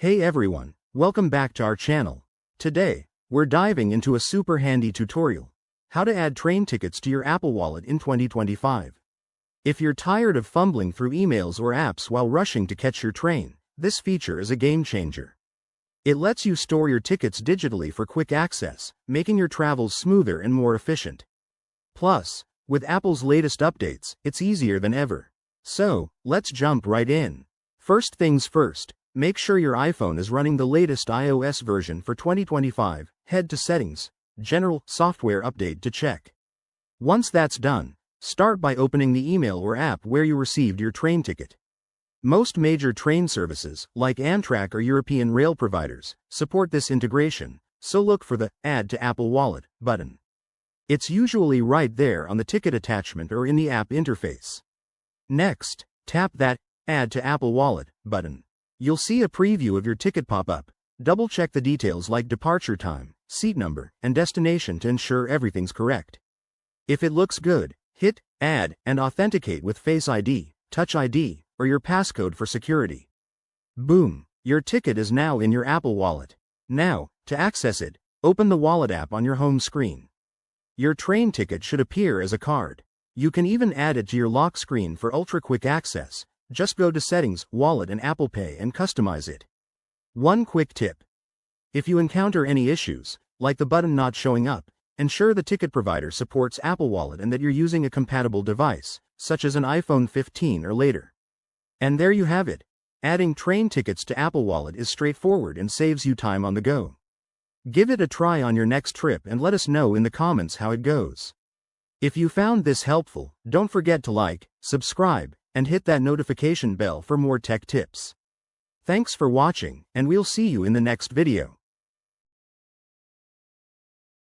Hey everyone, welcome back to our channel. Today, we're diving into a super handy tutorial. How to add train tickets to your Apple Wallet in 2025. If you're tired of fumbling through emails or apps while rushing to catch your train, this feature is a game changer. It lets you store your tickets digitally for quick access, making your travels smoother and more efficient. Plus, with Apple's latest updates, it's easier than ever. So, let's jump right in. First things first, make sure your iPhone is running the latest iOS version for 2025. Head to Settings, General, Software Update to check. Once that's done, start by opening the email or app where you received your train ticket. Most major train services, like Amtrak or European rail providers, support this integration, so look for the Add to Apple Wallet button. It's usually right there on the ticket attachment or in the app interface. Next, tap that Add to Apple Wallet button. You'll see a preview of your ticket pop up. Double-check the details like departure time, seat number, and destination to ensure everything's correct. If it looks good, hit Add and authenticate with Face ID, Touch ID, or your passcode for security. Boom! Your ticket is now in your Apple Wallet. Now, to access it, open the Wallet app on your home screen. Your train ticket should appear as a card. You can even add it to your lock screen for ultra-quick access. Just go to Settings, Wallet and Apple Pay and customize it. One quick tip. If you encounter any issues, like the button not showing up, ensure the ticket provider supports Apple Wallet and that you're using a compatible device, such as an iPhone 15 or later. And there you have it. Adding train tickets to Apple Wallet is straightforward and saves you time on the go. Give it a try on your next trip and let us know in the comments how it goes. If you found this helpful, don't forget to like, subscribe, and hit that notification bell for more tech tips. Thanks for watching, and we'll see you in the next video.